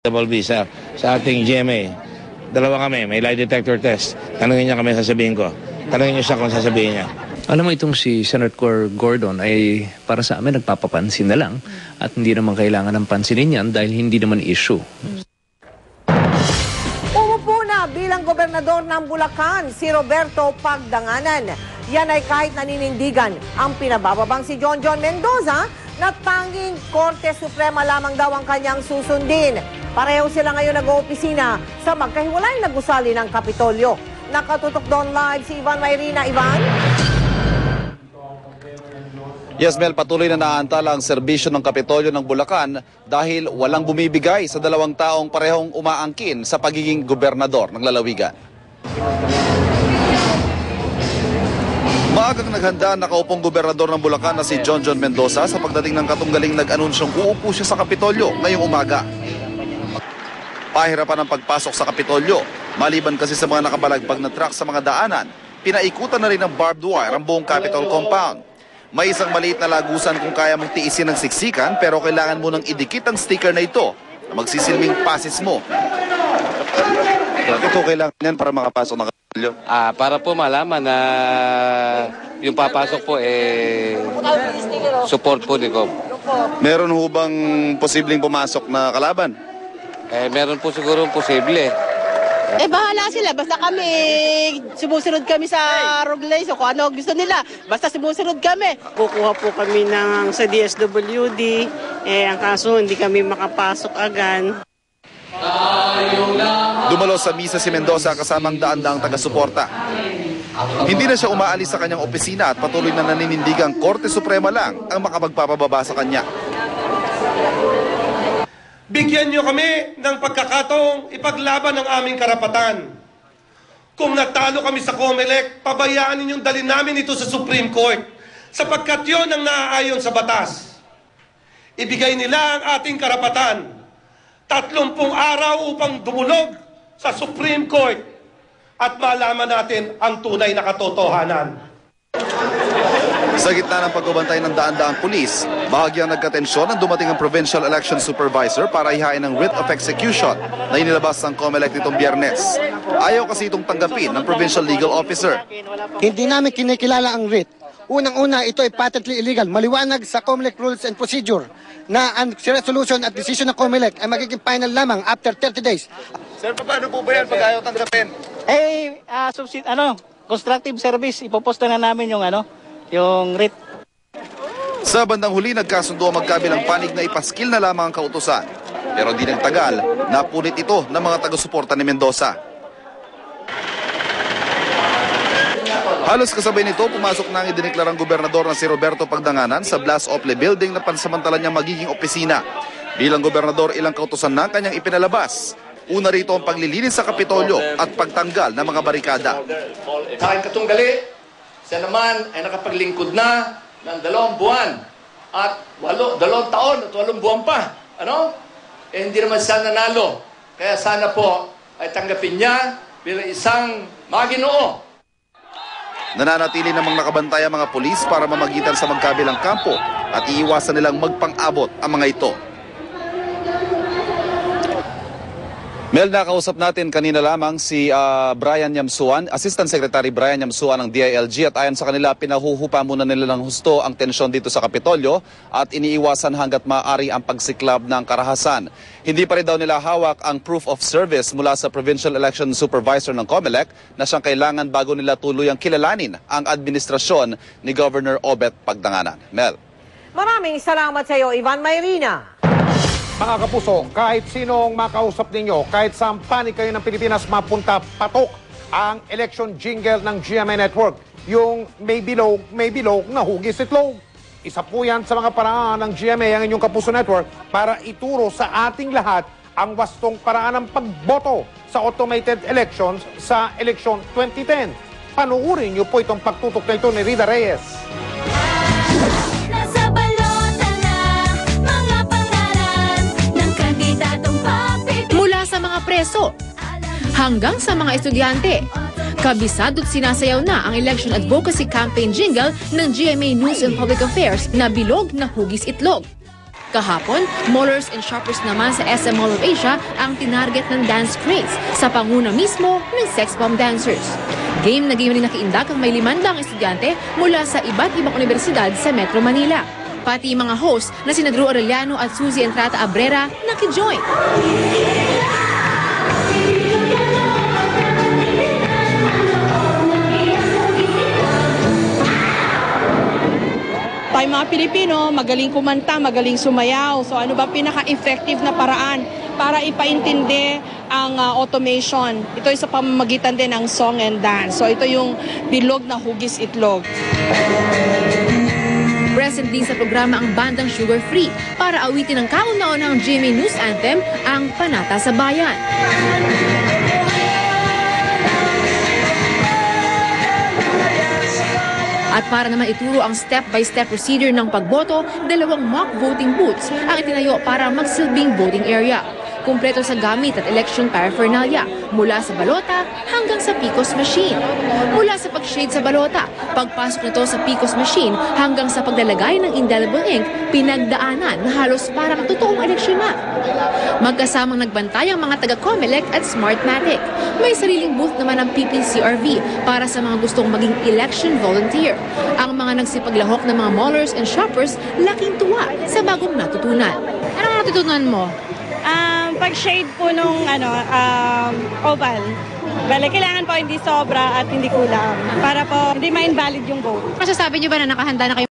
double visa sa ating GMA. Dalawa kami, may lie detector test. Tanungin niya kami, sasabihin ko. Tanungin niyo siya kung sasabihin niya. Alam mo, itong si Senator Gordon ay para sa amin nagpapapansin na lang at hindi naman kailangan ng pansinin yan dahil hindi naman issue. Umupo na bilang gobernador ng Bulacan si Roberto Pagdanganan. Yan ay kahit naninindigan ang pinabababang si Jonjon Mendoza na tanging Korte Suprema lamang daw ang kanyang susundin. Pareho sila ngayon nag-oopisina sa magkahiwalayang na gusali ng Kapitolyo. Nakatutok doon live si Ivan Mayrina. Ivan? Yes, Mel, patuloy na naantala ang serbisyo ng Kapitolyo ng Bulacan dahil walang bumibigay sa dalawang taong parehong umaangkin sa pagiging gobernador ng lalawigan. Maagang naghanda ang nakaupong gobernador ng Bulacan na si Jonjon Mendoza sa pagdating ng katunggaling nag-anunsyong uupo siya sa Kapitolyo ngayong umaga. Pahirapan ang pagpasok sa Kapitolyo. Maliban kasi sa mga nakabalagpag na truck sa mga daanan, pinaikutan na rin ng barbed wire ang buong Capitol compound. May isang maliit na lagusan kung kaya mong tiisin ng siksikan pero kailangan mo nang idikit ang sticker na ito na magsisilbing passes mo. Ito kailangan yan para makapasok ng Kapitolyo? Para po malaman na yung papasok po support po ni Gob. Meron ho bang posibleng pumasok na kalaban? Meron po siguro posible. Bahala sila. Basta kami, sumusunod kami sa regulation. Kung ano gusto nila, basta sumusunod kami. Kukuha po kami sa DSWD. Ang kaso, hindi kami makapasok agad. Dumalo sa misa si Mendoza kasamang daan-daang taga-suporta. Hindi na siya umaalis sa kanyang opisina at patuloy na naninindigang Korte Suprema lang ang makapagpapababa sa kanya. Bigyan niyo kami ng pagkakataong ipaglaban ang aming karapatan. Kung natalo kami sa COMELEC, pabayaan ninyong dalhin namin ito sa Supreme Court sapagkat yun ang naaayon sa batas. Ibigay nila ang ating karapatan. 30 araw upang dumulog sa Supreme Court at malaman natin ang tunay na katotohanan. Sa gitna ng pagbabantay ng daan-daang pulis, bahagyang nagkatensyon ang dumating ang Provincial Election Supervisor para ihain ng writ of execution na inilabas ng COMELEC nitong Biyernes. Ayaw kasi itong tanggapin ng Provincial Legal Officer. Hindi namin kinikilala ang writ. Unang-una, ito ay patently illegal. Maliwanag sa COMELEC Rules and Procedure na ang resolution at decision ng COMELEC ay magiging final lamang after 30 days. Sir, paano po ba yan pag ayaw tanggapin? Constructive service, ipoposta na namin yung writ. Sa bandang huli, nagkasundo ang magkabilang panig na ipaskil na lamang ang kautusan. Pero di nang tagal, napunit ito ng mga taga-suporta ni Mendoza. Halos kasabay nito, pumasok na ang idineklarang gobernador na si Roberto Pagdanganan sa Blas Ople Building na pansamantala niyang magiging opisina. Bilang gobernador, ilang kautusan na kanyang ipinalabas. Una rito ang paglilinis sa Kapitolyo at pagtanggal ng mga barikada. Sa aking katunggali, siya naman ay nakapaglingkod na ng 2 buwan at 2 taon at 8 buwan pa. Hindi naman siya nanalo. Kaya sana po ay tanggapin niya bilang isang maginoo. Nananatili namang nakabantay ang mga pulis para mamagitan sa magkabilang kampo at iiwasan nilang magpang-abot ang mga ito. Mel, nakausap natin kanina lamang si Brian Yamsuan, Assistant Secretary Brian Yamsuan ng DILG at ayon sa kanila pinahuhupa muna nila ng husto ang tensyon dito sa Kapitolyo at iniiwasan hanggat maaari ang pagsiklab ng karahasan. Hindi pa rin daw nila hawak ang proof of service mula sa Provincial Election Supervisor ng COMELEC na siyang kailangan bago nila tuluyang kilalanin ang administrasyon ni Governor Obet Pagdanganan. Mel. Maraming salamat sa iyo, Ivan Mayrina. Mga kapuso, kahit sinong makausap ninyo, kahit saan panig kayo ng Pilipinas mapunta, patok ang election jingle ng GMA Network. Yung may bilog, nahugis itlog. Isa po yan sa mga paraan ng GMA, ang inyong Kapuso Network, para ituro sa ating lahat ang wastong paraan ng pagboto sa automated elections sa election 2010. Panuurin niyo po itong pagtutok na ito ni Rida Reyes. Preso hanggang sa mga estudyante. Kabisado't sinasayaw na ang election advocacy campaign jingle ng GMA News and Public Affairs na bilog na hugis itlog. Kahapon, Maulers and Shoppers naman sa SM Mall of Asia ang tinarget ng dance craze sa panguna mismo ng sex bomb dancers. Game na game rin nakiindak ang may 500 estudyante mula sa iba't ibang universidad sa Metro Manila. Pati mga host na sina Drew Aureliano at Suzy Entrata Abrera nakijoin. Tayo mga Pilipino, magaling kumanta, magaling sumayaw. So ano ba pinaka-effective na paraan para ipaintindi ang automation? Ito ay sa pamamagitan din ng song and dance. So ito yung bilog na hugis itlog. Present din sa programa ang bandang Sugar Free para awitin ang kauna-unahang GMA News Anthem, ang Panata sa Bayan. At para naman ituro ang step-by-step procedure ng pagboto, 2 mock voting booths ang itinayo para magsilbing voting area. Kumpleto sa gamit at election paraphernalia, mula sa balota hanggang sa PCOS machine. Mula sa pag-shade sa balota, pagpasok nito sa PCOS machine hanggang sa paglalagay ng indelible ink, pinagdaanan na halos parang totoong eleksyon na. Magkasamang nagbantay ang mga taga-Comelec at Smartmatic. May sariling booth naman ang PPCRV para sa mga gustong maging election volunteer. Ang mga nagsipaglahok ng mga Maulers and Shoppers laking tuwa sa bagong natutunan. Anong natutunan mo? Pag-shade po nung oval. Bale, kailangan po hindi sobra at hindi kulang para po hindi ma-invalid yung vote. Masasabi niyo ba na nakahanda na kayo